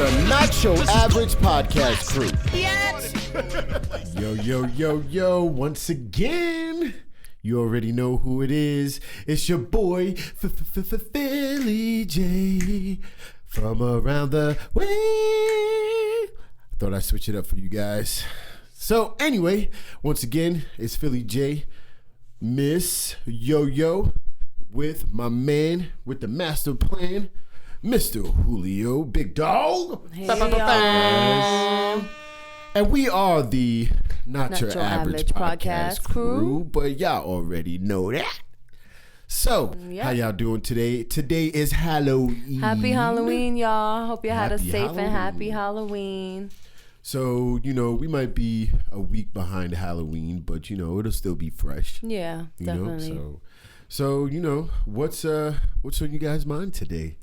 the Not So Average podcast crew. Yes. Yo, once again, you already know who it is. It's your boy, Philly J, from around the way. Thought I'd switch it up for you guys. So anyway, once again, it's Philly J, Miss Yo-Yo, with my man with the master plan, Mr. Julio Big Dog. Hey, and we are the Not Your Average podcast crew, but y'all already know that. So, how y'all doing today? Today is Halloween. Happy Halloween, y'all. Hope you had a safe Halloween. and happy Halloween. So, we might be a week behind Halloween, but, it'll still be fresh. Yeah, definitely. So what's on you guys' mind today?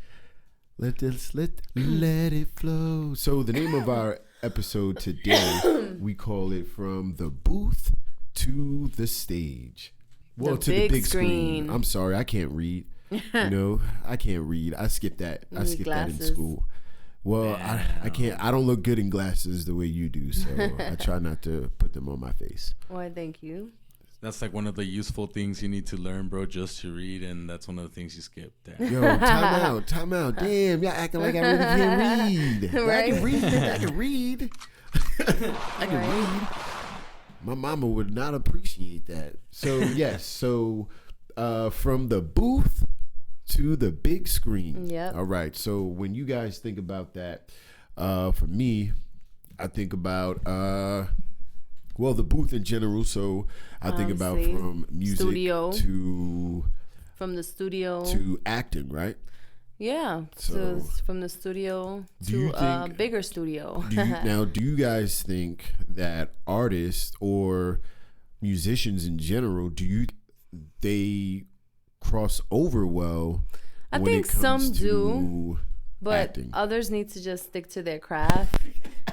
Let it flow. So the name of our episode today, we call it From the Booth to the Stage. Well, to the big screen. I'm sorry, I can't read. I can't read. I skipped that. I skipped that in school. Well, I can't. I don't look good in glasses the way you do, so I try not to put them on my face. Why, thank you. That's like one of the useful things you need to learn, bro, just to read, and that's one of the things you skip. Damn. Yo, time out. Damn, y'all acting like I really can't read. Right? I can read. I can read. My mama would not appreciate that. So, yes. From the booth to the big screen. Yep. All right. So, when you guys think about that, for me, I think about... the booth in general. So I think about from music from the studio to acting, right? Yeah. So from the studio to a bigger studio. Do you guys think that artists or musicians in general, they cross over well? I think some do, but acting? Others need to just stick to their craft.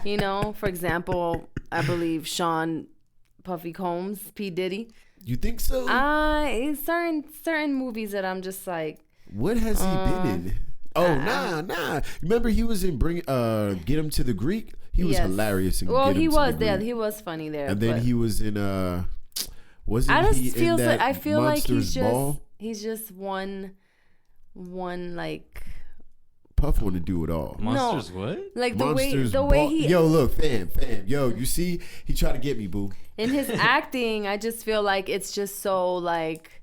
For example, I believe Sean Puffy Combs, P. Diddy. You think so? In certain movies that I'm just like, what has he been in? Oh, nah. Remember he was in Get Him to the Greek? He was hilarious in Get Him to the Greek. Yeah, he was funny there. And then he was in I feel like he's just one like Puff want to do it all. Monsters what? Like Monsters the way he... Yo, look, fam. Yo, you see? He tried to get me, boo. In his acting, I just feel like it's just so, like...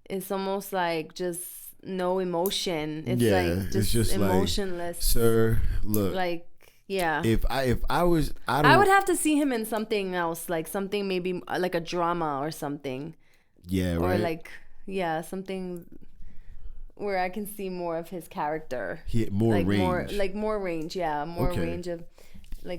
It's almost like just no emotion. It's just emotionless. Like, sir, look. Like, yeah. If I was... I would have to see him in something else. Like something maybe... Like a drama or something. Yeah, right. Or like... Yeah, something... where I can see more of his character. More range. More range, yeah. More range of,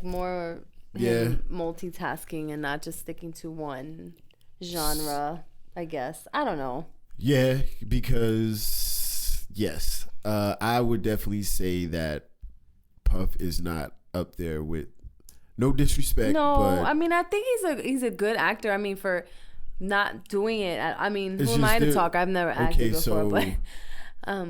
more him multitasking and not just sticking to one genre, I guess. I don't know. Yeah, because, yes, I would definitely say that Puff is not up there with, no disrespect. No, but I mean, I think he's a good actor. I mean, for not doing it, I mean, who am I to talk? I've never acted before, but... I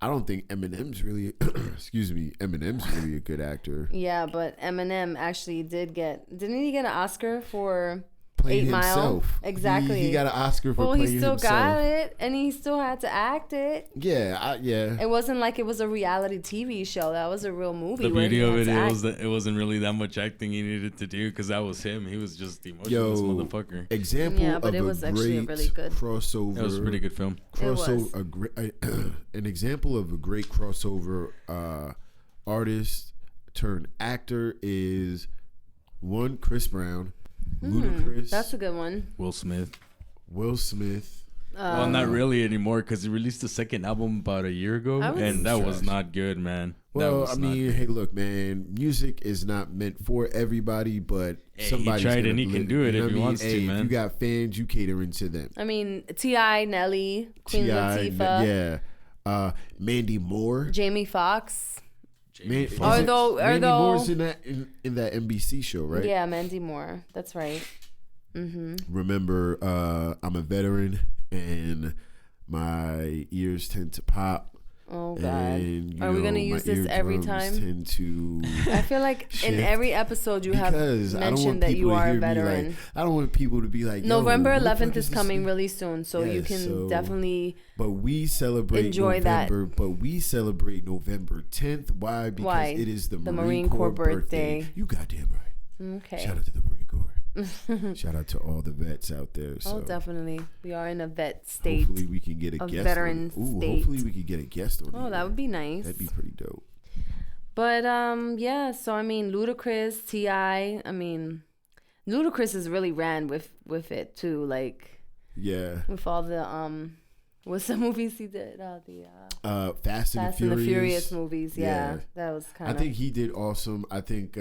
don't think Eminem's really Eminem's really a good actor. Yeah, but Eminem actually didn't he get an Oscar for playing 8 Mile? Himself. Exactly. He got an Oscar for playing himself. Well, he still got it, and he still had to act it. Yeah, It wasn't like it was a reality TV show. That was a real movie. The beauty of it wasn't really that much acting he needed to do because that was him. He was just the emotionless motherfucker. Example but it was actually a really good crossover. It was a pretty good film. An example of a great crossover artist turned actor is one Chris Brown. Ludacris. That's a good one. Will Smith. Well, not really anymore because he released the second album about a year ago, and that was not good, man. Well, I mean, hey, look, man, music is not meant for everybody, but somebody tried and he can do it if he wants to, man. If you got fans, you catering to them. I mean, T.I., Nelly, Queen Latifah, Mandy Moore, Jamie Foxx. Mandy Moore's in that NBC show, right? Yeah, Mandy Moore. That's right. Mm-hmm. Remember, I'm a veteran and my ears tend to pop. Oh God! And, Are we gonna use this every time? Tend to I feel like in every episode you have mentioned that you are a veteran. Like, I don't want people to be like, November 11th is coming really soon, so you can definitely. But we celebrate enjoy November. that. But we celebrate November 10th. Why? Because it is the Marine Corps birthday. You goddamn right. Okay. Shout out to the Marine Corps. Shout out to all the vets out there. So. Oh, definitely. We are in a vet state. Hopefully we can get a guest. Veteran state. Hopefully we can get a guest on. Oh, that would be nice. That'd be pretty dope. But yeah. So I mean, Ludacris, T.I. I mean, Ludacris has really ran with it too. Like, yeah. With all the what's the movies he did? Fast and the Furious movies. Yeah. That was kind of. I think he did awesome. I think.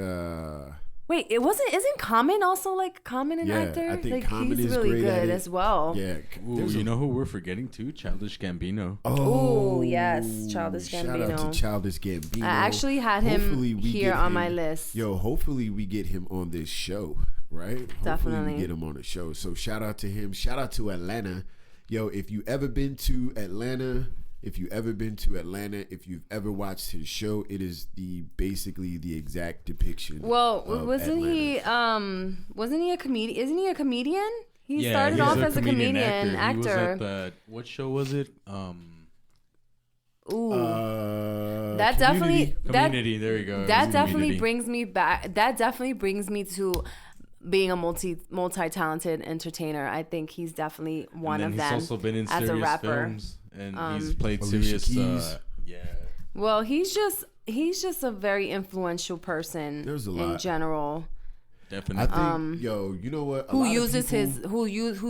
Wait, isn't Common also like Common an actor? I think like Common he's is really great good as well. Yeah. Ooh, you know who we're forgetting too? Childish Gambino. Oh yes, Childish Gambino. Shout out to Childish Gambino. I actually had him here on my list. Yo, hopefully we get him on this show, right? Definitely. Hopefully we get him on the show. So shout out to him. Shout out to Atlanta. Yo, if you ever been to Atlanta, if you've ever watched his show, it is basically the exact depiction. Well, wasn't he a comedian? Isn't he a comedian? He started off as a comedian actor. He was at what show was it? That definitely Community. There you go. That definitely brings me back. That definitely brings me to being a multi-talented entertainer. I think he's definitely one of them. He's also been in as a rapper. Films. And he's played serious. Well, he's just a very influential person. There's a lot in general. Definitely. I think, you know what? Who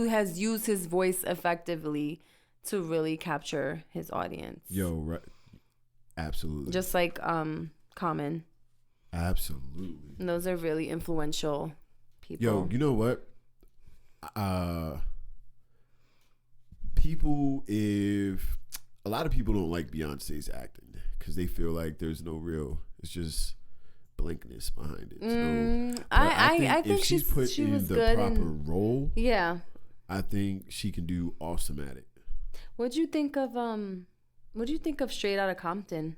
has used his voice effectively to really capture his audience. Right. Absolutely. Just like Common. Absolutely. And those are really influential people. Yo, you know what? If a lot of people don't like Beyonce's acting because they feel like there's no real, it's just blankness behind it. I think if she's put she in was the good proper role, yeah, I think she can do awesome at it. What'd you think of Straight Outta Compton?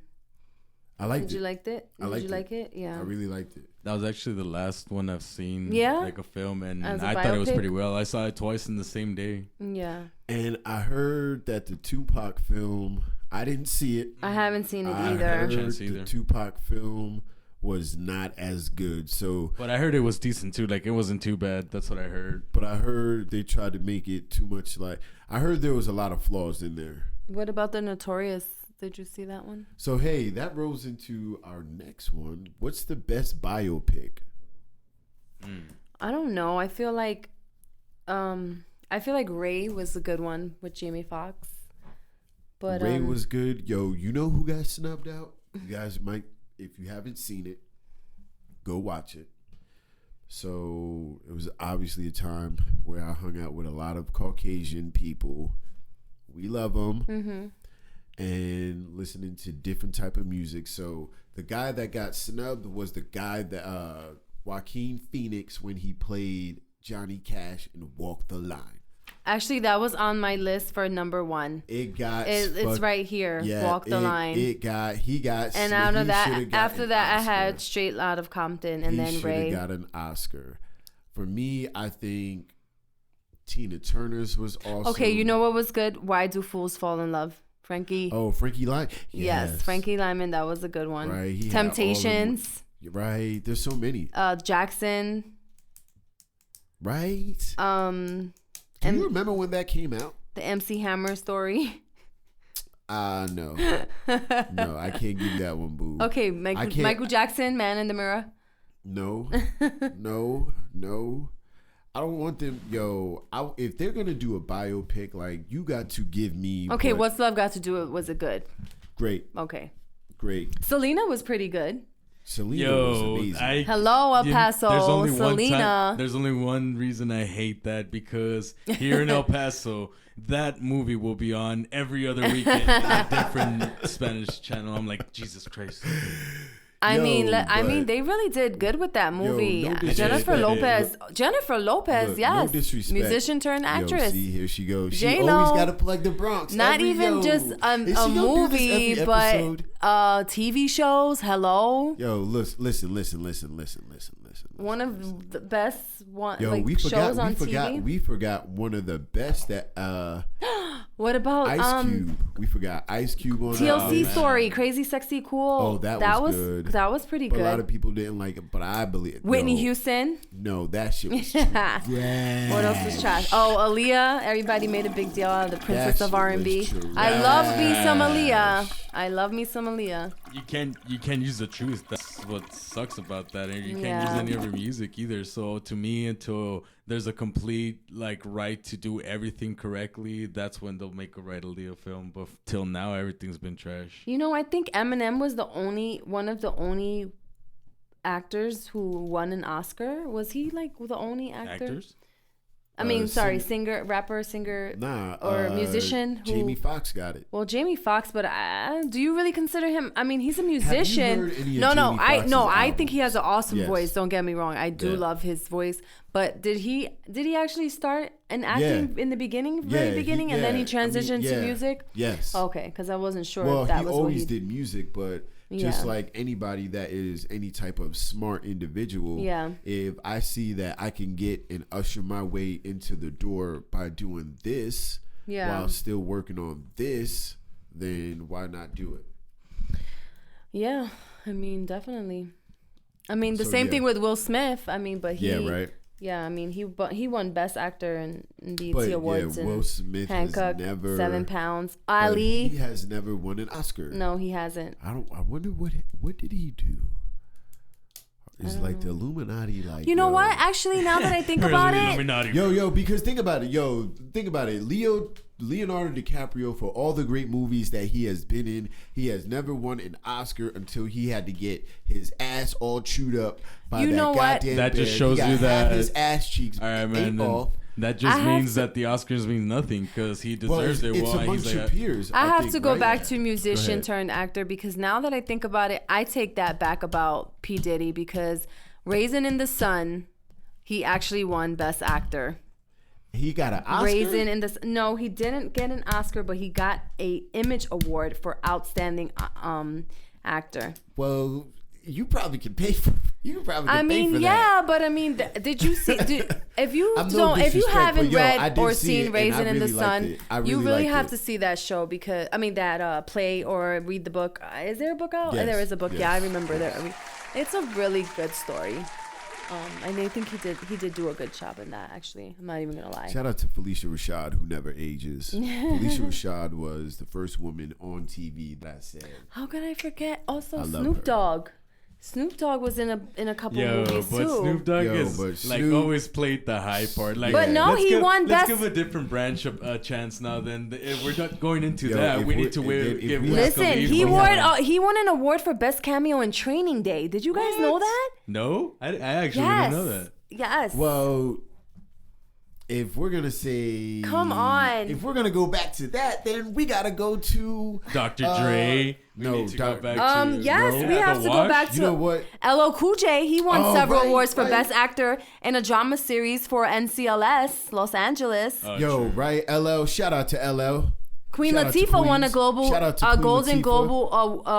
I liked it. Did you like it? Did you like it? Yeah. I really liked it. That was actually the last one I've seen. Yeah? Like a film, and I thought it was pretty well. I saw it twice in the same day. Yeah. And I heard that the Tupac film, I didn't see it. I haven't seen it either. I heard the Tupac film was not as good. But I heard it was decent too. Like, it wasn't too bad. That's what I heard. But I heard they tried to make it too much like, I heard there was a lot of flaws in there. What about The Notorious? Did you see that one? So, hey, that rolls into our next one. What's the best biopic? I don't know. I feel like Ray was a good one with Jamie Foxx. But Ray was good. Yo, you know who got snubbed out? You guys might, if you haven't seen it, go watch it. So it was obviously a time where I hung out with a lot of Caucasian people. We love them. Mm-hmm. And listening to different type of music. So the guy that got snubbed was the guy that Joaquin Phoenix when he played Johnny Cash in Walk the Line. Actually, that was on my list for number one. It's right here. Yeah, Walk the Line. He got. And out of that, after that, I had Straight Outta Compton, and then Ray. He got an Oscar. For me, I think Tina Turner's was awesome. Okay, you know what was good? Why Do Fools Fall in Love? Frankie. Oh, Frankie Lyman. Yes, Frankie Lyman. That was a good one. Right. Temptations. Right. There's so many. Jackson. Right. Do you remember when that came out? The MC Hammer story. No. No, I can't give that one, boo. Okay, Michael Jackson, Man in the Mirror. No. No. I don't want them, if they're going to do a biopic, like, you got to give me... Okay, What's Love Got to Do It? Was it good? Great. Okay. Great. Selena was pretty good. Selena was amazing. Hello, El Paso. Selena. There's only one reason I hate that, because here in El Paso, that movie will be on every other weekend on a different Spanish channel. I'm like, Jesus Christ. I mean, they really did good with that movie. No Jennifer Lopez. Look, yes. No disrespect. Musician turned actress. See, here she goes. She J-Lo. always got to plug the Bronx. Not even just a movie, but TV shows. Hello. Yo, listen. One of the best shows on TV. We forgot one of the best that. What about Ice Cube? We forgot Ice Cube on TLC Story, Crazy Sexy Cool. Oh, that was good. That was pretty But good. a lot of people didn't like it, but I believe Whitney Houston. No, that shit was trash. What else was trash? Oh, Aaliyah. Everybody made a big deal out of the Princess of R&B. I love me some Aaliyah. You can't use the truth. That's what sucks about that. And you can't use any of her music either. So to me, until there's a complete right to do everything correctly, that's when they'll make a right Aaliyah film. But till now, everything's been trash. I think Eminem was one of the only actors who won an Oscar. Was he the only actor? Actors? Rapper, singer, or musician. Jamie Foxx got it. Well, Jamie Foxx, but do you really consider him? I mean, he's a musician. Have you heard any of Jamie Foxx's I think he has an awesome Yes. voice. Don't get me wrong, I do love his voice. But did he actually start in acting in the very beginning, and then he transitioned to music? Yes. Okay, because I wasn't sure Well, if that he was always what he did music, but just like anybody that is any type of smart individual, if I see that I can get and usher my way into the door by doing this while still working on this, then why not do it? Yeah, I mean, definitely. I mean, the same thing with Will Smith. I mean, but he... Yeah, right. Yeah, I mean, he won Best Actor in BET Awards. Will Smith Hancock, has never 7 Pounds. Ali. He has never won an Oscar. No, he hasn't. I wonder what did he do? It's like the Illuminati. You know what? Actually, now that I think about it, because think about it. Leonardo DiCaprio, for all the great movies that he has been in, he has never won an Oscar until he had to get his ass all chewed up by goddamn that bear. just shows you that his ass cheeks ate off. That just means that the Oscars mean nothing because he deserves it. It's amongst your peers. I have to go back to musician turned actor, because now that I think about it, I take that back about P. Diddy, because Raisin in the Sun, he actually won Best Actor. He got an Oscar? No, he didn't get an Oscar, but he got a Image Award for Outstanding Actor. Well, you probably could pay for. You probably. I mean, yeah, but I mean, did you see? If you haven't read or seen Raisin in the Sun, you really have to see that show, because that play or read the book. Is there a book out? Yes, there is a book. yes. Yeah, I remember that. It's a really good story. And I think he did do a good job in that, actually. I'm not even gonna lie. Shout out to Felicia Rashad, who never ages. Felicia Rashad was the first woman on TV that said. How could I forget? Also, Snoop Dogg. Snoop Dogg was in a couple movies too. Snoop Dogg always played the high part. But no, he won Best. Let's give a different branch a chance now. Then if we're not going into that, we need to give. Listen, he won an award for Best Cameo in Training Day. Did you guys know that? No, I actually didn't know that. Yes. Well, if we're gonna say, come on, if we're gonna go back to that, then we gotta go to Dr. Dre. We have to go back to. You know what? LL Cool J. He won several awards for Best Actor in a Drama Series for NCLS Los Angeles. Right? LL. Shout out to LL. Queen Latifah won a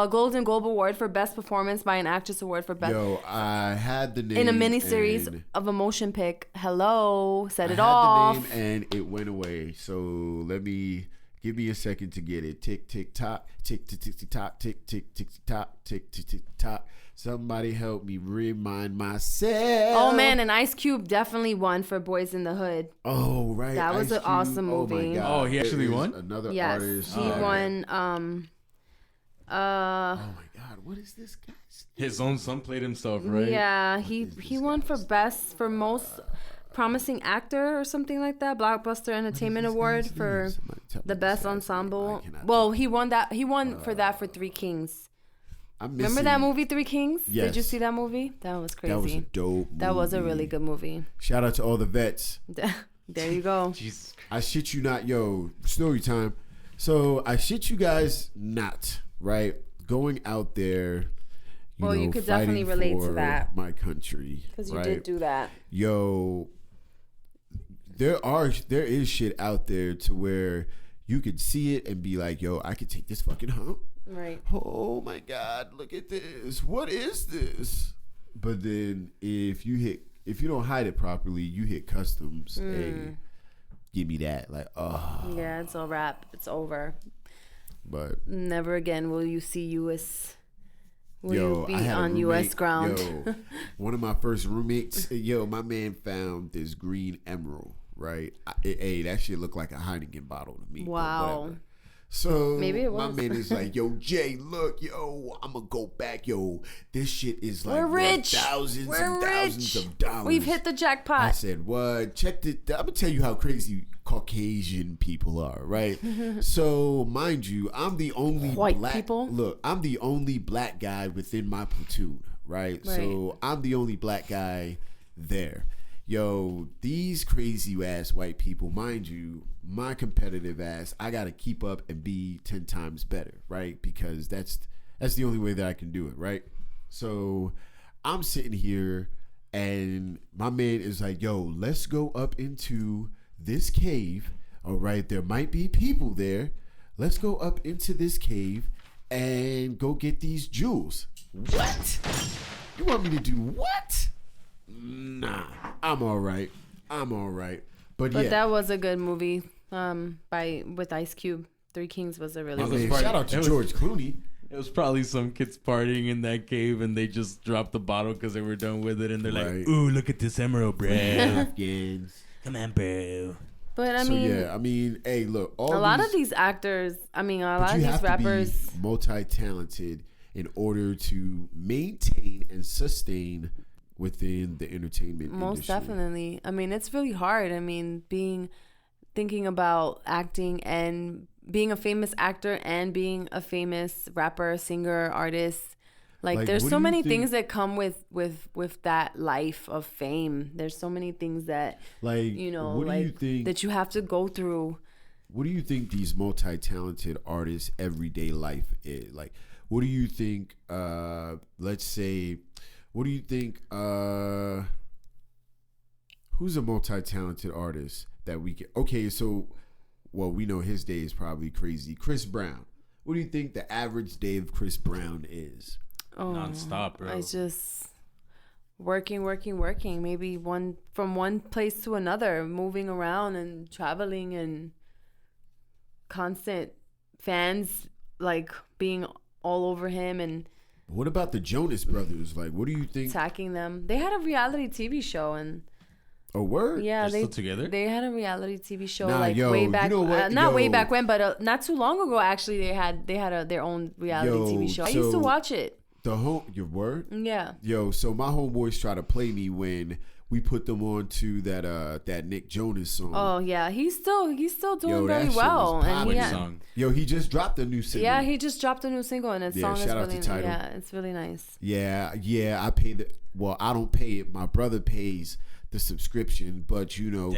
Golden Globe Award for Best Performance by an Actress Award for Best. I had the name in a miniseries of a motion pic. Hello, set it off. I had the name and it went away. So give me a second to get it. Tick tick tock, tick tick tick tock, tick tick tick tock, tick tick tick tock. Somebody help me remind myself. Oh man, and Ice Cube definitely won for Boys in the Hood. Oh right, that was an awesome movie. Oh my God. Oh, he actually won. Another artist. He won. Oh my God, what is this guy's? His own son played himself, right? Yeah, he won for most promising actor or something like that. Blockbuster Entertainment Award for the best ensemble. Well, he won for that for Three Kings. Remember that movie, Three Kings? Yes. Did you see that movie? That was crazy. That was a dope movie. That was a really good movie. Shout out to all the vets. There you go. Jesus. I shit you not. Story time. So I shit you guys not, right? Going out there, you could definitely relate to that. My country, because you did do that. Yo, there is shit out there to where you could see it and be like, yo, I could take this fucking hump. Right. Oh my God, look at this. What is this? But then if you don't hide it properly, you hit customs. Hey, give me that. Like, oh. Yeah, it's a wrap. It's over. But never again will you see U.S. Will you be on U.S. ground? Yo, one of my first roommates, my man found this green emerald, right? Hey, that shit looked like a Heineken bottle to me. Wow. So maybe it was. My man is like, yo, Jay, look, yo, I'm going to go back. Yo, this shit is like we're rich. Thousands and thousands of dollars. We've hit the jackpot. I said, what? Check it. I'm going to tell you how crazy Caucasian people are, right? So, mind you, I'm the only white black people. Look, I'm the only black guy within my platoon, right? So, I'm the only black guy there. Yo, these crazy ass white people, mind you, my competitive ass, I gotta keep up and be 10 times better, right? Because that's the only way that I can do it, right? So I'm sitting here and my man is like, yo, let's go up into this cave. All right, there might be people there. Let's go up into this cave and go get these jewels. What? You want me to do what? Nah, I'm all right. But yeah, that was a good movie. With Ice Cube. Three Kings was a really good movie. Shout out to George Clooney. It was probably some kids partying in that cave and they just dropped the bottle because they were done with it and they're like, "Ooh, look at this emerald, bro! Come on, bro." But I mean, hey, look, a lot of these actors, a lot of these rappers, be multi-talented in order to maintain and sustain within the entertainment industry. Most definitely. It's really hard. Thinking about acting and being a famous actor and being a famous rapper, singer, artist. Like there's so many things that come with that life of fame. There's so many things that that you have to go through. What do you think these multi-talented artists' everyday life is? Like, what do you think, who's a multi-talented artist that we can... Okay, so, we know his day is probably crazy. Chris Brown. What do you think the average day of Chris Brown is? Non-stop, bro. It's just working. Maybe from one place to another, moving around and traveling and constant fans, like, being all over him. And what about the Jonas Brothers? Like, what do you think? Attacking them. They had a reality TV show and... A word? Yeah, they're still together. They had a reality TV show way back. You know what? Way back when, but not too long ago. Actually, they had their own reality TV show. I used to watch it. Your word? Yeah. Yo, so my homeboys try to play me when we put them on to that Nick Jonas song. Oh yeah, he's still doing very well. Song. Yo, he just dropped a new single. Yeah, he just dropped a new single and the song is really nice. Yeah, it's really nice. Yeah. I pay I don't pay it. My brother pays the subscription, but shout out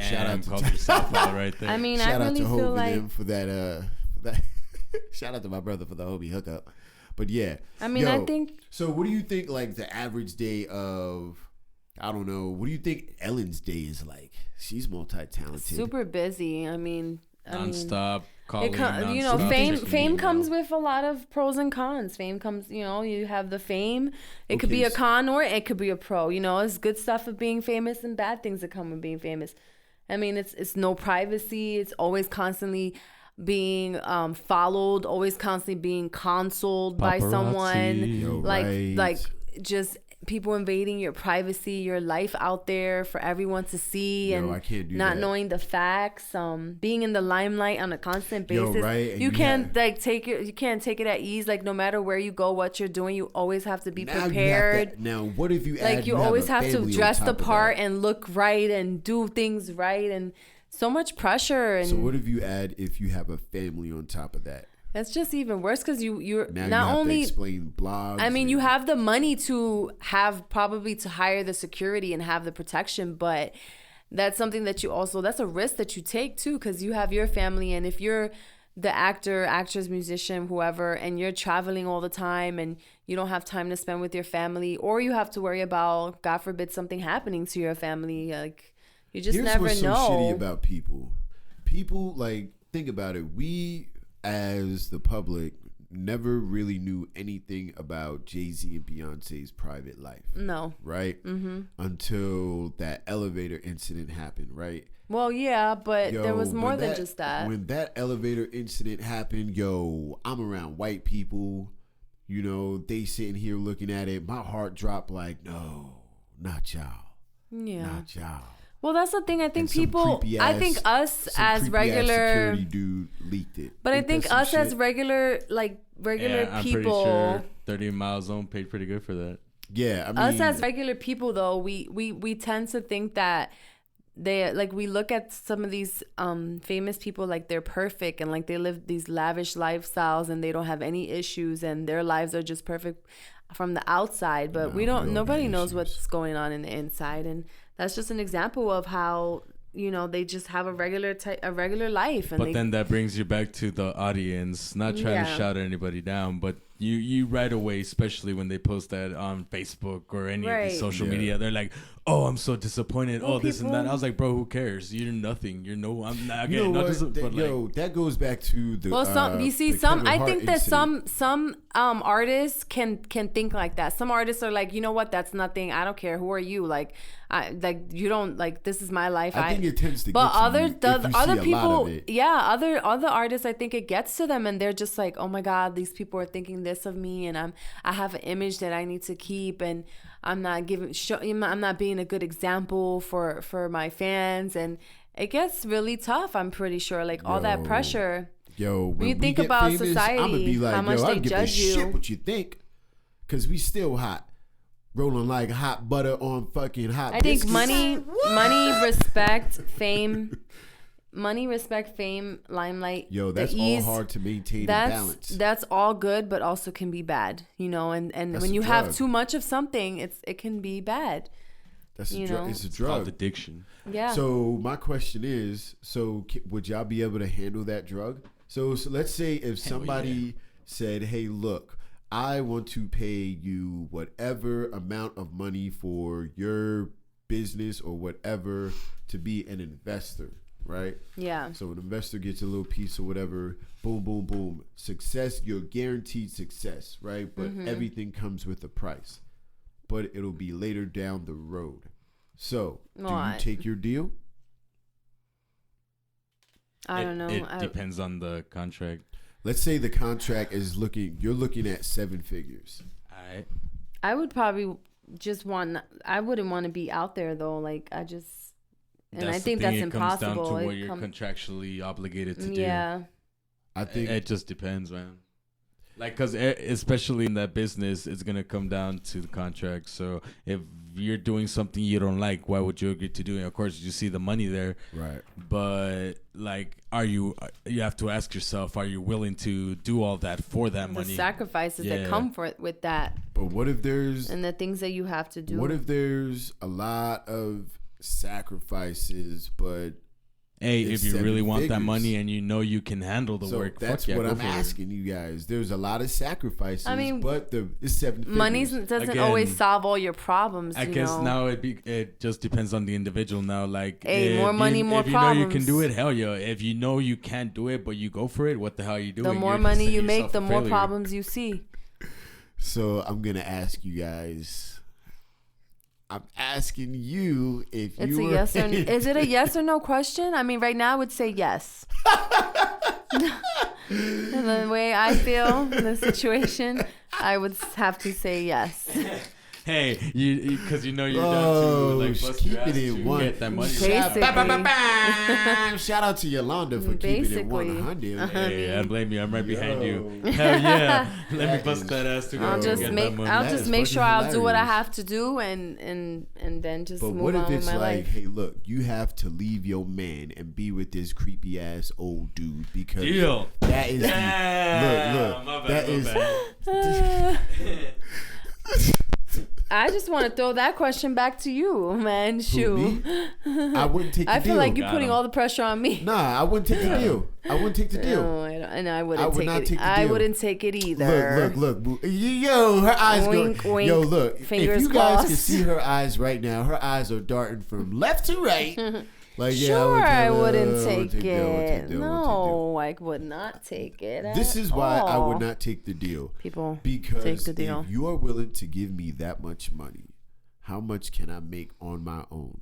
to yourself out right there. Shout out to feel Hope like and them for that shout out to my brother for the Hobie hookup. But yeah, I think so. What do you think? Like the average day of, I don't know. What do you think Ellen's day is like? She's multi-talented, super busy. Non-stop calling. Fame comes with a lot of pros and cons. Fame comes, you have the fame. It could be a con or it could be a pro. It's good stuff of being famous and bad things that come with being famous. It's no privacy. It's always constantly being followed, always constantly being consoled by someone. Like just people invading your privacy, your life out there for everyone to see, and I can't do not that. knowing the facts. Being in the limelight on a constant basis. And you can't take it. You can't take it at ease. Like no matter where you go, what you're doing, you always have to be prepared. Now, what if you add, you always have to dress the part and look right and do things right, and so much pressure. And so what if you have a family on top of that? That's just even worse because you're now not you have only to explain blogs. You have the money to hire the security and have the protection, but that's something that that's a risk that you take too, because you have your family, and if you're the actor, actress, musician, whoever, and you're traveling all the time and you don't have time to spend with your family, or you have to worry about, God forbid, something happening to your family. Like, you just never what's know. So shitty about people. People, like, think about it. We, as the public, never really knew anything about Jay-Z and Beyonce's private life. No. Right? Mm-hmm. Until that elevator incident happened, right? Well, yeah, but there was more than just that. When that elevator incident happened, I'm around white people, you know, they sitting here looking at it. My heart dropped like, no, not y'all. Yeah. Not y'all. Well, that's the thing. I think us as regular security dude leaked it. But I think us as regular I'm people, pretty sure 30 Mile Zone paid pretty good for that. Yeah, I mean, us as regular people though, we tend to think that they, like, we look at some of these famous people like they're perfect and like they live these lavish lifestyles and they don't have any issues and their lives are just perfect from the outside, but nobody knows what's going on in the inside. And that's just an example of how, you know, they just have a regular life. And then that brings you back to the audience, not trying to shout anybody down, but you right away, especially when they post that on Facebook or any of these social media, they're like, oh, I'm so disappointed. Well, this and that. I was like, bro, who cares? You're nothing. I'm not getting that goes back to the I think that incident. some artists can think like that. Some artists are like, you know what, that's nothing. I don't care. Who are you? Like, you don't, like, this is my life. I think it tends to but get to other people, other artists, I think it gets to them and they're just like, oh my God, these people are thinking this of me and I have an image that I need to keep and I'm not being a good example for my fans, and it gets really tough. I'm pretty sure, like, all that pressure. When you think about famous, society, I'm gonna be like, how much they judge you. Shit what you think, because we still hot, rolling like hot butter on fucking hot. I think money, respect, fame. Money, respect, fame, limelight. That's all hard to maintain and balance. That's all good, but also can be bad, you know. And when you have too much of something, it can be bad. That's a drug. It's a drug. It's called addiction. Yeah. So my question is, would y'all be able to handle that drug? So let's say if somebody said, hey, look, I want to pay you whatever amount of money for your business or whatever to be an investor. Right? Yeah. So an investor gets a little piece or whatever, boom, boom, boom. Success, you're guaranteed success, right? But everything comes with a price. But it'll be later down the road. So, do you take your deal? I don't know. It depends on the contract. Let's say the contract is you're looking at 7 figures. I would probably I wouldn't want to be out there though. Like, I think that's impossible. It comes down to what you're contractually obligated to do. Yeah. I think it just depends, man. Like, because especially in that business, it's going to come down to the contract. So if you're doing something you don't like, why would you agree to do it? Of course, you see the money there. Right. But, like, you have to ask yourself, are you willing to do all that for that money? The sacrifices that come with that. But what if there's... And the things that you have to do. What if there's a lot of sacrifices, but... Hey, if you really want that money and you know you can handle the work, that's what I'm asking you guys. There's a lot of sacrifices, but it's 7 figures. Money doesn't always solve all your problems. I guess now it just depends on the individual. Now, like, more money, more problems. If you know you can do it, hell yeah. If you know you can't do it, but you go for it, what the hell are you doing? The more money you make, the more problems you see. So I'm gonna ask you guys. I'm asking you if it's a yes or no. Is it a yes or no question? I mean, right now I would say yes. And the way I feel in the situation, I would have to say yes. Hey, because you know you're down to like bust keep your ass it in to one. get that money. Shout out to Yolanda for keeping it 100. Hey, I don't blame you. I'm right behind you. Hell yeah! Let me bust that ass to go I'll get that money. I'll just make sure I'll do what I have to do, and then just move on with my life. But what if it's like, hey, look, you have to leave your man and be with this creepy ass old dude because that is look. That is. I just want to throw that question back to you, man. Shoot. I wouldn't take the deal. I feel like you're putting all the pressure on me. Nah, I wouldn't take the deal. I wouldn't take the deal. No, I wouldn't would take not it. take the I deal. wouldn't take it either. Look. Yo, her eyes Wink, go. wink. Yo, look. Fingers if you guys crossed. can see her eyes right now, her eyes are darting from left to right. Like, Sure, I wouldn't take take the it. deal. No, I would not take it. This is why I all. would not take the deal. People Because take the deal. if you are willing to give me that much money, how much can I make on my own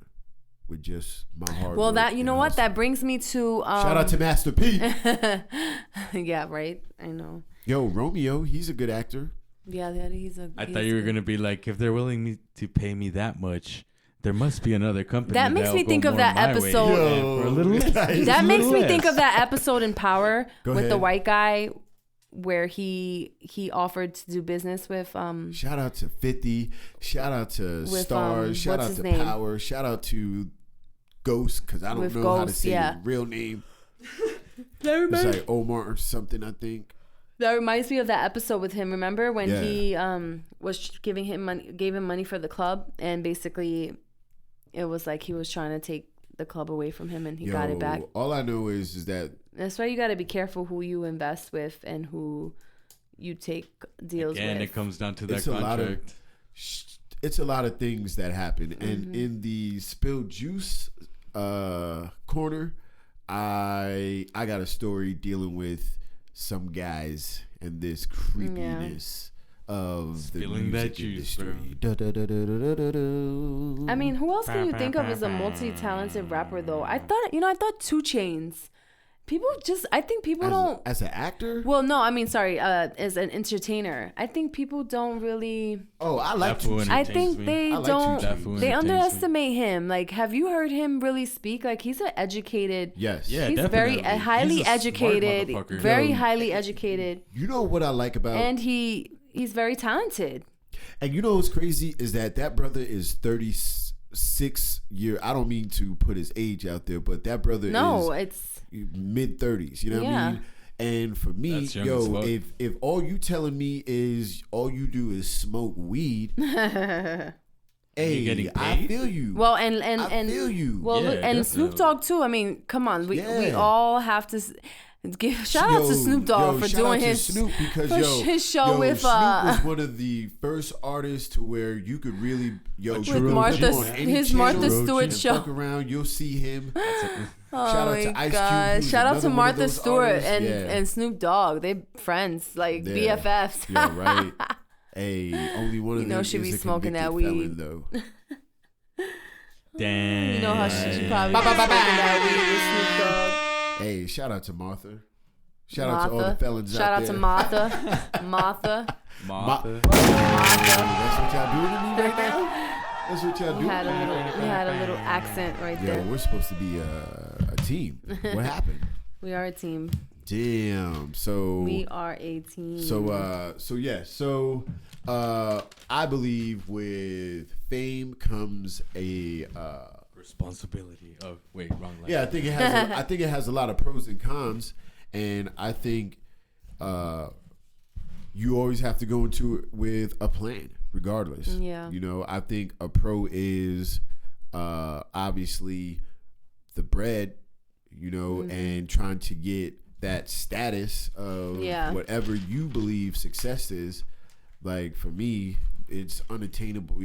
with just my hard Well, work? that you know and what? hustle? That brings me to Shout out to Master P. yeah, right. I know. Yo, Romeo, he's a good actor. Yeah, he's a. I thought you were gonna be like, if they're willing to pay me that much, there must be another company. That makes me that'll think go of more that my way. episode. Yo, For a little less. That makes me think less. of that episode in Power Go with the ahead. white guy where he offered to do business with Shout out to 50. Shout out to With, Stars. Shout what's out his to name? Power. Shout out to Ghost, because I don't With know how to Ghost, say yeah. his real name. that It's like Omar or something, I think. reminds me of that episode with him. Remember when Yeah. he was giving him money, gave him money for the club, and basically it was like he was trying to take the club away from him, and he got it back. All I know is that That's why you got to be careful who you invest with and who you take deals And with. it comes down to that it's a lot of contract. it's a lot of things that happen. And Mm-hmm. in the spilled juice corner, I got a story dealing with some guys and this creepiness of Spilling the that music juice, bro. industry. Da-da-da-da-da-da-da. I mean, who else can you think of as a multi-talented rapper though? I thought 2 Chainz. I think people don't. As an actor? Well, no, I mean, sorry, as an entertainer, I think people don't really. Oh, I like That fool to. I entertains think me. they I like don't. Two Chainz. That fool They entertains me. underestimate him. Like, have you heard him really speak? Like, he's an educated. Yes. Yeah, He's very definitely. highly He's a smart educated. motherfucker. Very Yo. highly educated, You know what I like about and he's very talented. And you know what's crazy is that brother is 36 year. I don't mean to put his age out there, but that brother No, is it's mid 30s. You know what I Yeah. mean? And for me, That's young as yo, fuck. if all you telling me is all you do is smoke weed, hey, getting I paid? feel you. well, and I feel you. Well, Yeah, look, and Snoop definitely. Dogg too. I mean, come on, we Yeah. all have to give shout out to Snoop Dogg for shout doing out to his Snoop because for his show with Snoop was one of the first artists to where you could really with you Martha on any his channel Martha Stewart and show. fuck around, you'll see him. Oh Shout out my to Ice Cube, God! who's Shout out to another one of Martha those Stewart artists. and Yeah. and Snoop Dogg. They friends like Yeah. BFFs. Yeah, right. Hey, only one of You know them she is be a smoking that convicted weed. felon, though. Damn. You know how she probably be smoking that weed with Snoop Dogg. Hey, shout out to Martha. Shout out to all the Martha. felons Shout out out there. to Martha. Martha. Martha. That's what y'all doing to me right now? That's what y'all We doing? had a little accent right Yo, there. we're supposed to be a team. What happened? We are a team. Damn. So We are a team. I believe with fame comes a Responsibility. Oh, wait, wrong line. yeah. I think it has a lot of pros and cons, and I think you always have to go into it with a plan, regardless. Yeah. You know, I think a pro is obviously the bread, you know, and trying to get that status of Yeah. whatever you believe success is. Like for me, it's unattainable.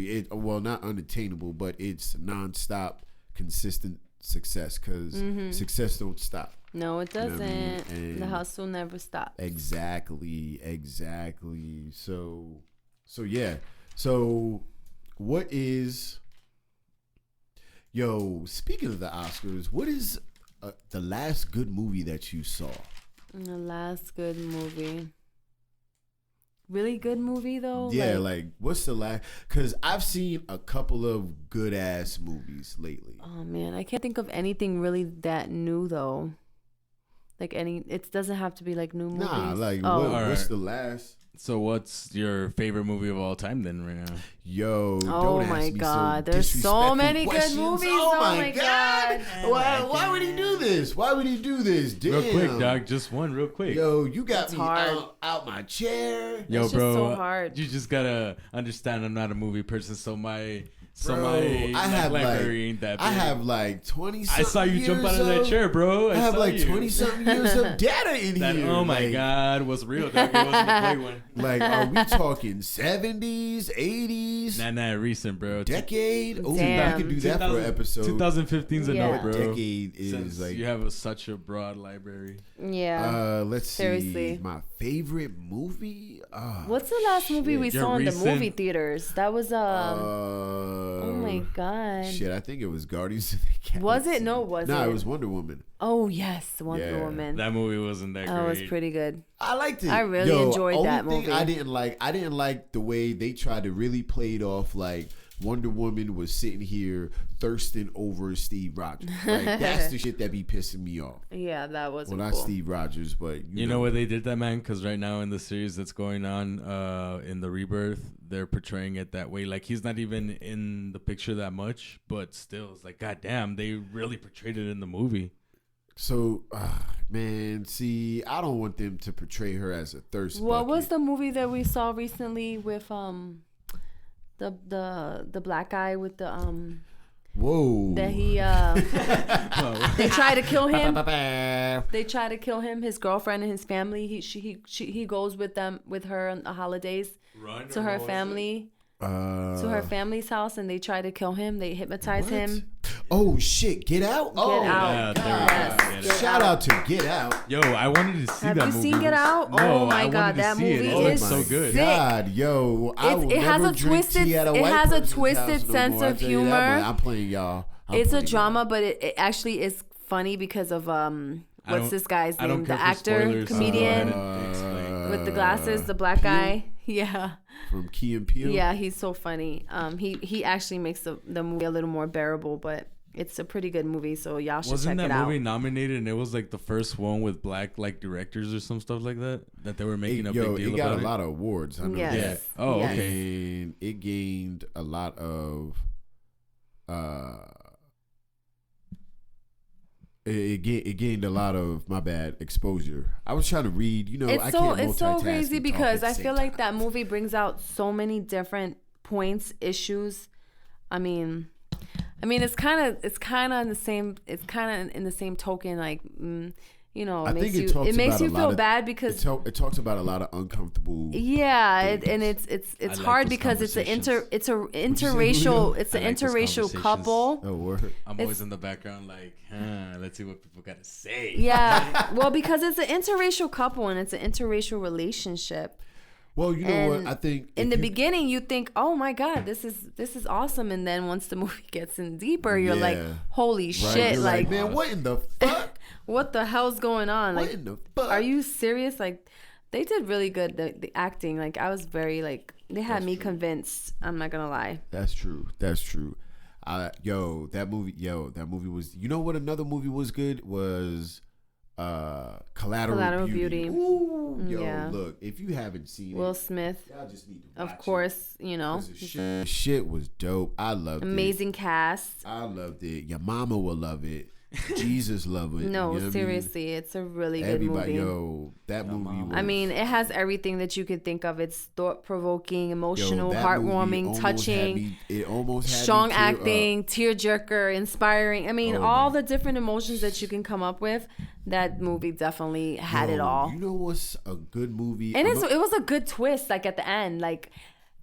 Not unattainable, but it's nonstop, consistent success because success don't stop. No, it You know what I mean? doesn't. And- The hustle never stops. Exactly. So yeah. So what is? Yo, speaking of the Oscars, what is the last good movie that you saw? The last good movie. Really good movie though? Yeah, like what's the last? Because I've seen a couple of good ass movies lately. Oh man, I can't think of anything really that new though. Like it doesn't have to be like new movies. Nah, like oh. what's Alright. the last? So what's your favorite movie of all time then right now? Yo, Oh don't my ask me God, so there's so disrespectful many questions. good movies. Oh, Oh my my God. Why would he do this? Why would he do this? Damn. Real quick, dog. Just one real quick. Yo, you got It's me hard. out my chair. Yo, It's bro. just so hard. You just gotta understand I'm not a movie person, so my Bro, I have library ain't that big. I have like 20 something I saw you jump out of that chair, bro. I have saw like you. 20 something years of data in That, here. oh my like, God, was real, dog. It wasn't a play one. Like, are we talking 70s, 80s? Nah, recent, bro. Decade? Oh, Damn. we could do that for an episode. 2015's a Yeah. no, bro. Decade is Since like. you have such a broad library. Yeah. Let's see. Seriously. My favorite movie? What's the last movie we Your saw in the recent- movie theaters? That was oh my God. Shit, I think it was Guardians of the Galaxy. Was it? No, it wasn't. No, it was Wonder Woman. Oh yes, Wonder Yeah. Woman. That movie wasn't that That great. was pretty good. I liked it. I really enjoyed that only movie. thing I didn't like the way they tried to really play it off like Wonder Woman was sitting here thirsting over Steve Rogers. Like, that's the shit that be pissing me off. Yeah, that was Well, not cool. Steve Rogers, but You know why they did that, man? Because right now in the series that's going on in the Rebirth, they're portraying it that way. Like, he's not even in the picture that much, but still, it's like, goddamn, they really portrayed it in the movie. So, man, see, I don't want them to portray her as a thirst What bucket. was the movie that we saw recently with the black guy with the Whoa. that he they try to kill him. They try to kill him, his girlfriend and his family. He goes with her on the holidays to her family. To her family's house, and they try to kill him. They hypnotize him. Oh shit! Get Out. Oh, Get Out. Yes. Shout out to Get Out. Yo, I wanted to see Have that you movie. seen Get Out? No, Oh my I God, wanted to that see it. movie It looks is so good. sick. God, yo, I will It has never a drink twisted- tea at a it white has a person's twisted house no sense more. I of tell you that, humor. but I'm playing y'all. It's a drama, but it actually is funny because of what's this guy's I don't name? care The for actor, spoilers, so go comedian ahead and explain. with the glasses, the black Peele? guy. Yeah. From Key and Peele. Yeah, he's so funny. He actually makes the movie a little more bearable, but it's a pretty good movie, so y'all should Wasn't check that it out. movie nominated, and it was like the first one with black like directors or some stuff like that they were making a big deal it got about a lot of awards. I know Yes. Yeah. that. Oh, Yes. okay. And it gained a lot of it gained a lot of exposure. I was trying to read, I It's can't so multitask crazy and talk because at I the feel same like time. that movie brings out so many different points, issues. I mean, it's kind of in the same token, like I think it makes you feel bad because it talks about a lot of uncomfortable. yeah, and it's like hard those because it's an interracial I like those interracial conversations. couple. Oh, word. I'm always in the background like, let's see what people gotta say. Yeah, well, because it's an interracial couple and it's an interracial relationship. Well, you know And what? I think in the beginning you think, oh my God, this is awesome, and then once the movie gets in deeper, you're like, Yeah. holy right? shit, You're like man, what in the fuck? what the hell's going on? What Like, in the fuck? are you serious? Like, they did really good the acting. Like, I was very like, they had me convinced. I'm not gonna lie. That's true. That movie was. You know what? Another movie was good was Collateral Beauty. Ooh, yo, Yeah. look, if you haven't seen Will it, Smith, y'all just need to watch of course, it. 'Cause the he's shit was dope. I loved it. amazing cast. I loved it. Your mama will love it. Jesus love it. No, you know what I mean? seriously, it's a really good Everybody, movie. yo, that movie was. I mean, it has everything that you could think of. It's thought-provoking, yo, emotional, that movie heartwarming, almost touching, had me- it almost had me strong tear up. acting, tearjerker, inspiring. I mean, Oh, all man. the different emotions that you can come up with. That movie definitely had it Yo, all. You know what's a good movie? And it was a good twist, like at the end. Like,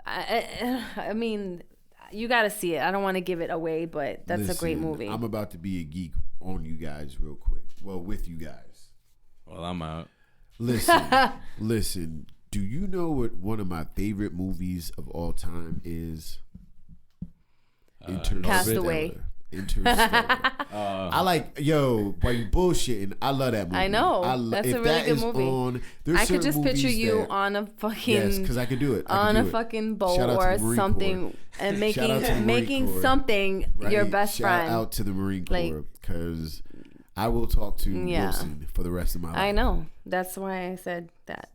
I mean, you got to see it. I don't want to give it away, but that's a great Listen, movie. I'm about to be a geek on you guys real quick. Well, with you guys. Well, I'm out. Listen. Do you know what one of my favorite movies of all time is? Castaway. Interstellar. I like, while you bullshitting, I love that movie. I know. That's a really good movie. I could just picture you on a fucking Yes, because I could do it. fucking boat Shout out to or the Marine something Corps. and Shout out to the Marine making Corps. something your best Shout friend. out to the Marine Like- Corps because I will talk to Yeah. Wilson for the rest of my life. I know. That's why I said that.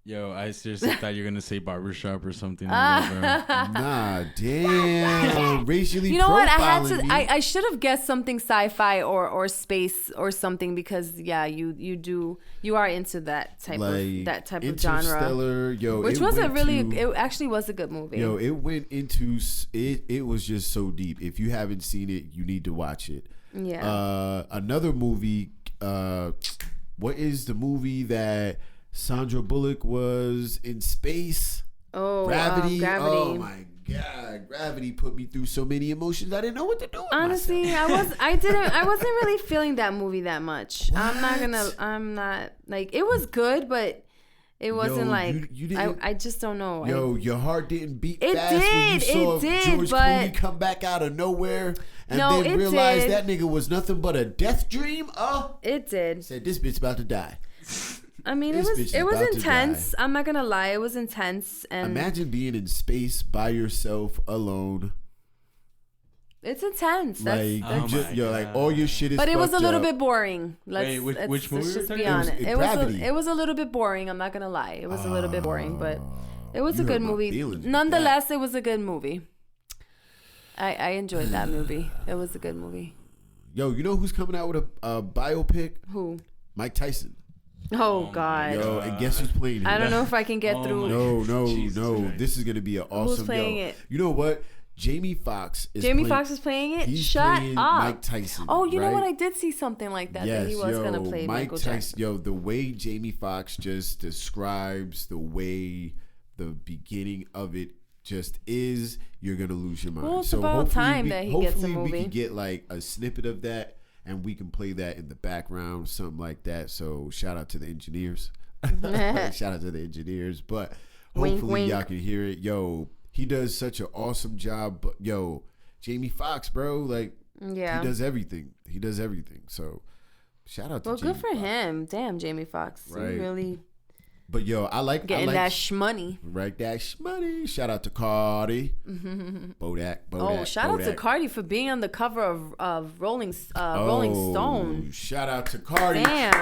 Yo, I seriously thought you were gonna say barbershop or something like that, bro. Nah, damn. Racially You know what? I had profiling to. me. I should have guessed something sci-fi or space or something because you are into that type of genre. Interstellar, yo, Which was it actually was a good movie. Yo, it went into it. It was just so deep. If you haven't seen it, you need to watch it. Yeah. Another movie. What is the movie that Sandra Bullock was in space? Gravity. Oh my God, Gravity put me through so many emotions. I didn't know what to do with Honestly, myself. I wasn't really feeling that movie that much. What? I'm not like it was good, but it wasn't you didn't, I just don't know. Your heart didn't beat It fast when you did, saw it did, George but- Clooney come back out of nowhere and No, then it realize did. that nigga was nothing but a death dream. It did. Said this bitch about to die. I mean, This bitch is it was about to intense. I'm not gonna lie, it was intense, and Imagine being in space by yourself alone. it's intense. Like That's like all your shit is. but it was a fucked little up. bit boring. Wait, which movie Let's were just we be talking about? honest. Gravity. It was a little bit boring. I'm not gonna lie. It was a little bit boring, but it was You a hurt good my movie. feelings with Nonetheless, it was a good movie. I enjoyed that movie. It was a good movie. Yo, you know who's coming out with a biopic? Who? Mike Tyson. Oh God. Yo, and guess who's playing him? I don't know if I can get through. No. Jesus Christ. This is gonna be an awesome. Who's playing yo. it? You know what? Jamie Foxx is. Jamie playing, Foxx is playing it. He's Shut playing up. Mike Tyson. Oh, you know right? what? I did see something like that. Yes, that he was gonna play Mike Michael Tyson. Jackson. Yo, the way Jamie Foxx just describes the way the beginning of it just is, you're gonna lose your mind. Well, it's so about hopefully time that he gets a hopefully we movie. can get like a snippet of that, and we can play that in the background, something like that. So shout out to the engineers. Shout out to the engineers. But hopefully Wink, wink. y'all can hear it. Yo, he does such an awesome job. But yo, Jamie Foxx, bro, like Yeah. he does everything. He does everything. So shout out to Well, Jamie good for Foxx. him. Damn, Jamie Foxx. Right. He really But yo, I like getting that shmoney. right, that shmoney. Shout out to Cardi. Bodak. Oh, shout out to Cardi for being on the cover of Rolling Stone. Shout out to Cardi. Damn.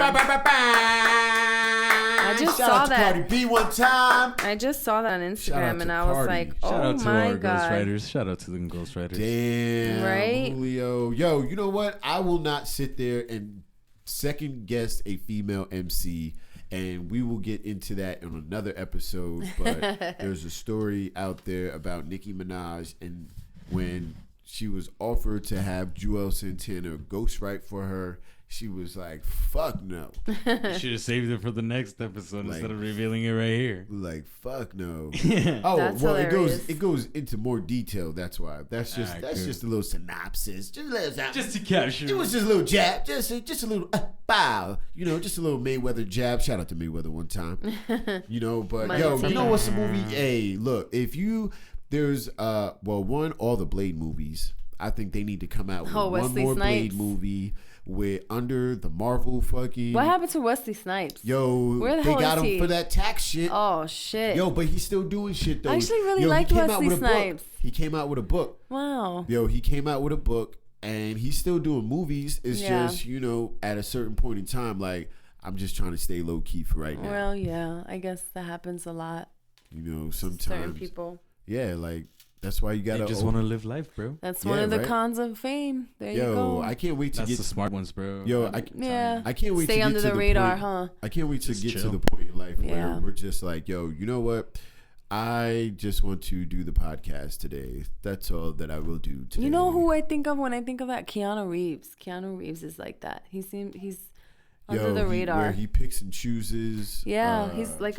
I just shout saw out to that. Cardi B one time. I just saw that on Shout out Instagram to and I was Cardi. like, Shout oh out to my our God. ghostwriters. Shout out to the ghostwriters. Damn, Right? Julio. Yo, you know what? I will not sit there and second guess a female MC, and we will get into that in another episode. But there's a story out there about Nicki Minaj, and when she was offered to have Joel Santana ghostwrite for her, she was like, fuck no. You should have saved it for the next episode Like- instead of revealing it right here. Like, fuck no. Yeah. Oh, That's well, hilarious. it goes into more detail. That's why. That's just Alright, good. just a little synopsis. Just a little Just to capture. it was just a little jab, just a little bow. You know, just a little Mayweather jab. Shout out to Mayweather one time. You know, but Money yo, to you know burn. what's the movie? Hey, look, if you there's all the Blade movies. I think they need to come out with Oh, one Wesley more Blade Snipes. movie with under the Marvel fucking. What happened to Wesley Snipes? Yo, Where the they hell got is him he? for that tax shit. Oh shit. Yo, but he's still doing shit though. I actually really Yo, he liked came out Wesley with a book. Snipes. He came out with a book. Wow. Yo, he came out with a book, and he's still doing movies. It's Yeah. just, you know, at a certain point in time, like, I'm just trying to stay low key for right now. Well, yeah. I guess that happens a lot. You know, Certain sometimes. people. Yeah, like that's why you You gotta. just want to live life, bro. That's Yeah, one of the right? cons of fame. There you Yo, go. I can't wait to That's get. the smart ones, bro. Yo, Yeah. I can't wait Stay to get under to the radar, point, huh? I can't wait to Just get to chill. the point in life Yeah. where we're just like, yo, you know what? I just want to do the podcast today. That's all that I will do today. You know who I think of when I think of that? Keanu Reeves. Keanu Reeves is like that. He's under the radar. Where he picks and chooses. Yeah, he's like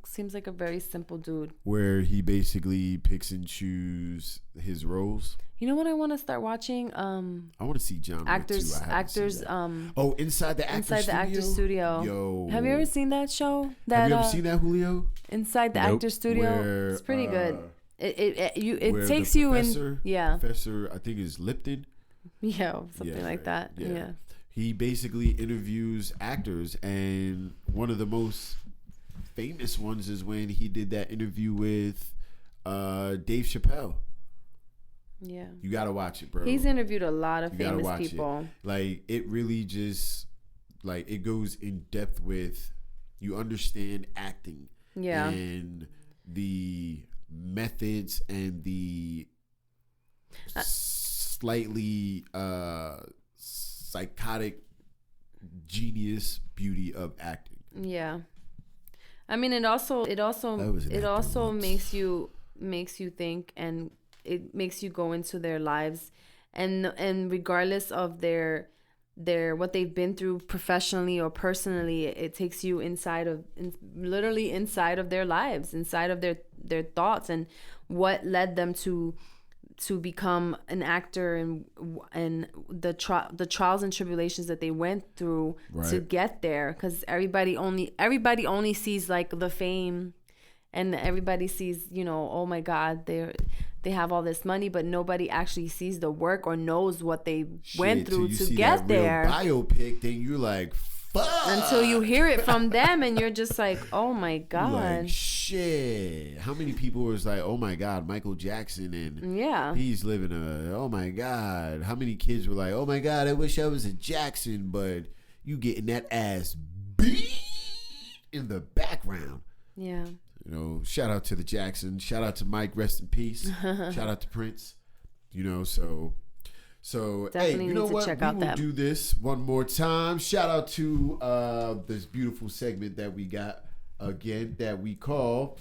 seems like a very simple dude. Where he basically picks and chooses his roles. You know what I want to start watching? I want to see John Wick Actors, too. I haven't seen that. Inside the Actor Studio. Yo, Have you ever seen that show? Have you ever seen that, Julio? Inside the Nope. Actor Studio? Where, It's pretty good. It where takes the you professor- in. Yeah, Professor, I think is Lipton. something Yeah, like that. Yeah. He basically interviews actors, and one of the most famous ones is when he did that interview with Dave Chappelle. Yeah. You gotta watch it, bro. He's interviewed a lot of You gotta famous watch people. it. Like, it really just, like, it goes in depth with, You understand acting. Yeah. And the methods and the slightly psychotic genius beauty of acting. Yeah. I mean, it also makes you think, and it makes you go into their lives, and regardless of their what they've been through professionally or personally, it takes you literally inside of their lives, inside of their thoughts, and what led them to become an actor, and the trials and tribulations that they went through to get there. Because everybody only sees like the fame, and everybody sees, oh my God, they have all this money, but nobody actually sees the work or knows what they went through to get there. Biopic, then you're like, fuck. Until you hear it from them, and you're just like, oh my God. Like, shit. How many people was like, oh my God, Michael Jackson, and he's living oh my God. How many kids were like, oh my God, I wish I was a Jackson, but you getting that ass beat in the background. Yeah. Shout out to the Jackson. Shout out to Mike, rest in peace. Shout out to Prince. So definitely hey, you know what? Check we out will that. do this one more time. Shout out to this beautiful segment that we got again that we call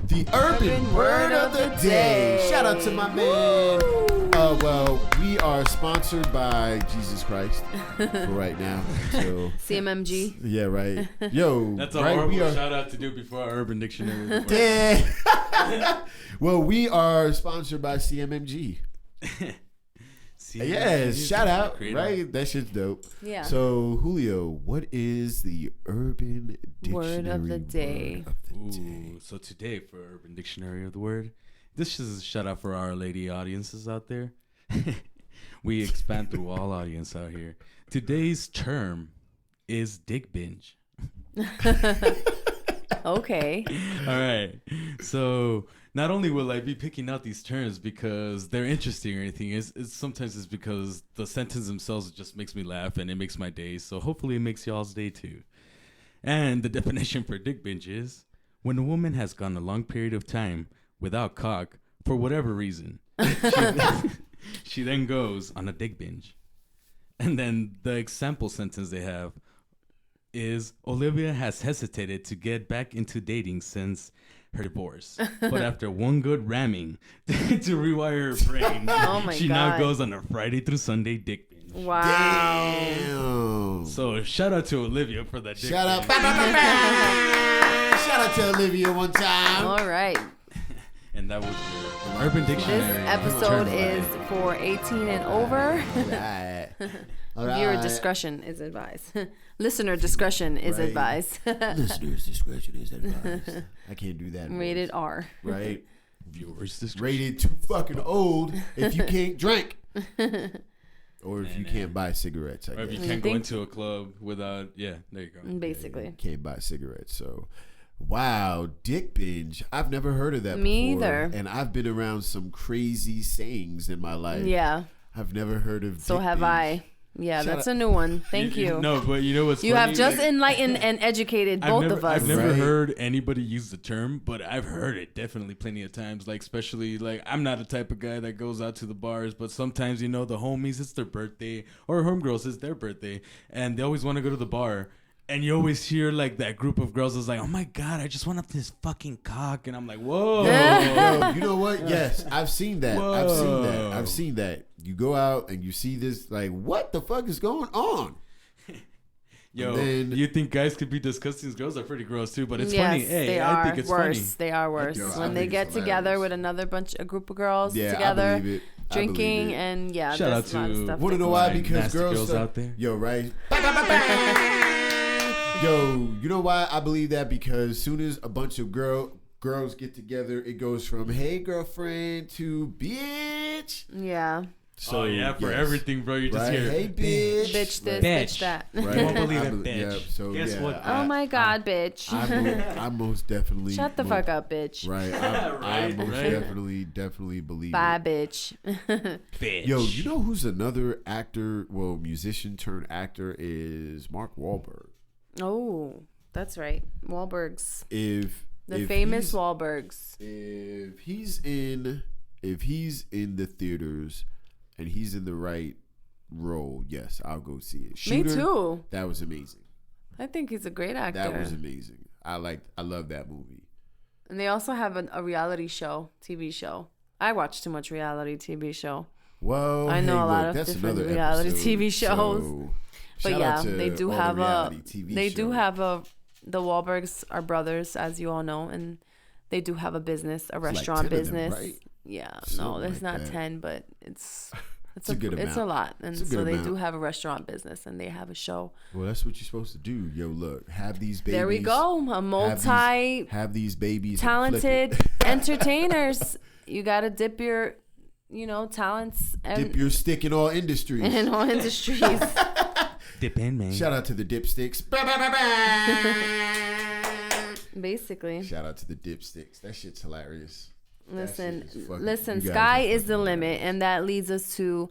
the Urban Word of the Day. Shout out to my man. Well, we are sponsored by Jesus Christ for right now. So CMMG. Yeah, right. Yo, that's a horrible shout out to do before our Urban Dictionary. Yeah. Well, we are sponsored by CMMG. Yes, shout out. Right? That shit's dope. Yeah. So, Julio, what is the Urban Dictionary Word of the Day? So today for Urban Dictionary of the Word, this is a shout out for our lady audiences out there. We expand through all audience out here. Today's term is dick binge. Okay. All right. So not only will I be picking out these terms because they're interesting or anything, sometimes it's because the sentence themselves just makes me laugh and it makes my day. So hopefully it makes y'all's day too. And the definition for dick binge is when a woman has gone a long period of time without cock for whatever reason. She then goes on a dick binge. And then the example sentence they have is Olivia has hesitated to get back into dating since her divorce. But after one good ramming to rewire her brain, she now goes on a Friday through Sunday dick binge. Wow. Damn. So shout out to Olivia for that dick Shout binge. Shout out to Olivia one time. All right. And that was your Urban Dictionary. This episode is for 18 and over. All right. Viewer discretion is advised. Listener discretion is advised. Listener's discretion is advised. I can't do that. Rated R. Right. Viewers discretion. Rated too fucking old if you can't drink. Or if you can't buy cigarettes, I guess. Or if you can't go into a club without, there you go. Basically. You can't buy cigarettes, so... Wow, dick binge. I've never heard of that Me before. either. And I've been around some crazy sayings in my life. Yeah. I've never heard of So dick have binge. I. Yeah, that's a new one. Thank you. No, but you know what's You funny? have just enlightened and educated both of us. I've never heard anybody use the term, but I've heard it definitely plenty of times. Like, especially, like, I'm not the type of guy that goes out to the bars, but sometimes, the homies, it's their birthday, or homegirls, it's their birthday, and they always want to go to the bar. And you always hear, like, that group of girls is like, oh, my God, I just want up this fucking cock. And I'm like, whoa. Yo, you know what? Yes, I've seen that. Whoa. I've seen that. You go out and you see this, like, what the fuck is going on? Yo, you think guys could be disgusting? Girls are pretty gross, too. But it's funny. Hey, I think it's worse. funny. They are worse. When they get together with another a group of girls together, I believe it. drinking, and shout out to, want to know why? Because girls out there. Yo, right? Yo, you know why I believe that? Because as soon as a bunch of girls get together, it goes from hey girlfriend to bitch. Yeah. So for everything, bro. You just hear hey bitch, bitch this, bitch that. Right? You won't believe it, bitch. Yeah, so guess what? Oh my God, bitch. I most definitely Shut the fuck up, bitch. Right. I most definitely believe. Bye, it. bitch. Bitch. Yo, you know who's another actor? Well, musician turned actor is Mark Wahlberg. Oh, that's right. Wahlbergs. If famous Wahlbergs. If he's in the theaters and he's in the right role, yes, I'll go see it. Shooter, me too. That was amazing. I think he's a great actor. That was amazing. I love that movie. And they also have a reality show, TV show. I watch too much reality TV show. Well, I know a lot of different reality TV shows. So but yeah, they do have the Wahlbergs are brothers, as you all know, and they do have a business, a restaurant business. Them, right? Yeah, Something no, there's like not that. 10, but it's a good amount. It's a lot, and so they amount. do have a restaurant business, and they have a show. Well, that's what you're supposed to do. Yo, look, have these babies. There we go, have these babies. Talented entertainers. You gotta dip your, talents and dip your stick in all industries. In all industries. Dip in, man. Shout out to the dipsticks. Basically. Shout out to the dipsticks. That shit's hilarious. Listen, sky is the limit, and that leads us to,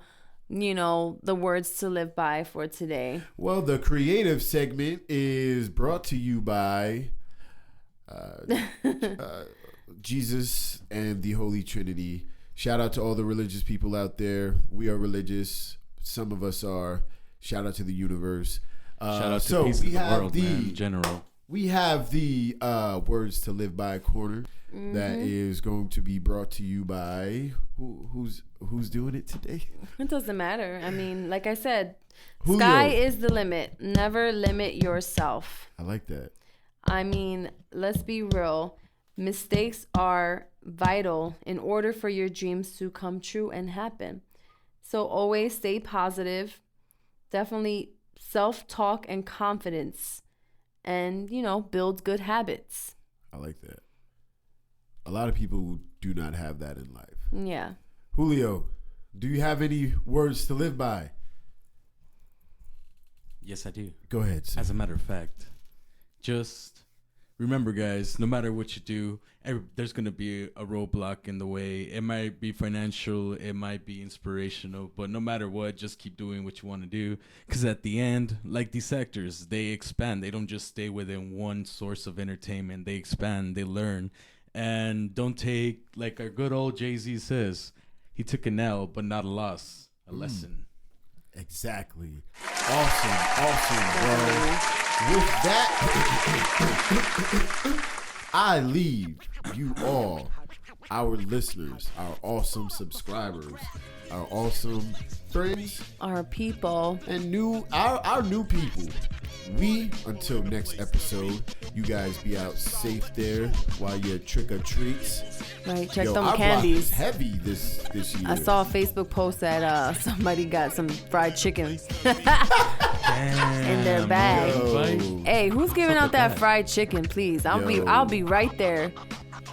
the words to live by for today. Well, the creative segment is brought to you by Jesus and the Holy Trinity. Shout out to all the religious people out there. We are religious. Some of us are. Shout out to the universe. Shout out to peace in the world, man, in general. We have the words to live by corner that is going to be brought to you by who's doing it today? It doesn't matter. I mean, like I said, Julio. Sky is the limit. Never limit yourself. I like that. I mean, let's be real. Mistakes are vital in order for your dreams to come true and happen. So always stay positive. Definitely self-talk and confidence. And, build good habits. I like that. A lot of people do not have that in life. Yeah. Julio, do you have any words to live by? Yes, I do. Go ahead, sir. As a matter of fact, just remember, guys, no matter what you do, there's going to be a roadblock in the way. It might be financial, it might be inspirational, but no matter what, just keep doing what you want to do. Because at the end, like these actors, they expand. They don't just stay within one source of entertainment. They expand, they learn. And don't take, like our good old Jay-Z says, he took an L, but not a loss, a lesson. Exactly. Awesome, bro. With that, I leave you all, our listeners, our awesome subscribers, our awesome friends, our people, and our new people. We, until next episode, you guys be out safe there while you trick or treats. Right, check them our candies. Block is heavy this year. I saw a Facebook post that somebody got some fried chicken in their bag. Yo. Hey, who's giving out that fried chicken? Please, I'll be right there.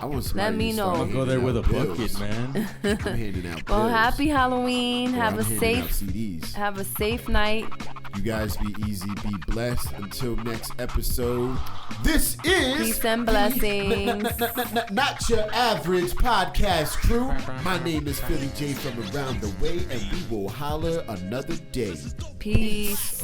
I want Let me know. I'll go there with a bucket, man. I'm handing out Well, bills. Happy Halloween. Have a CDs. safe night. You guys be easy, be blessed. Until next episode, this is Peace and blessings. Not your average podcast crew. My name is Philly J from around the way, and we will holler another day. Peace.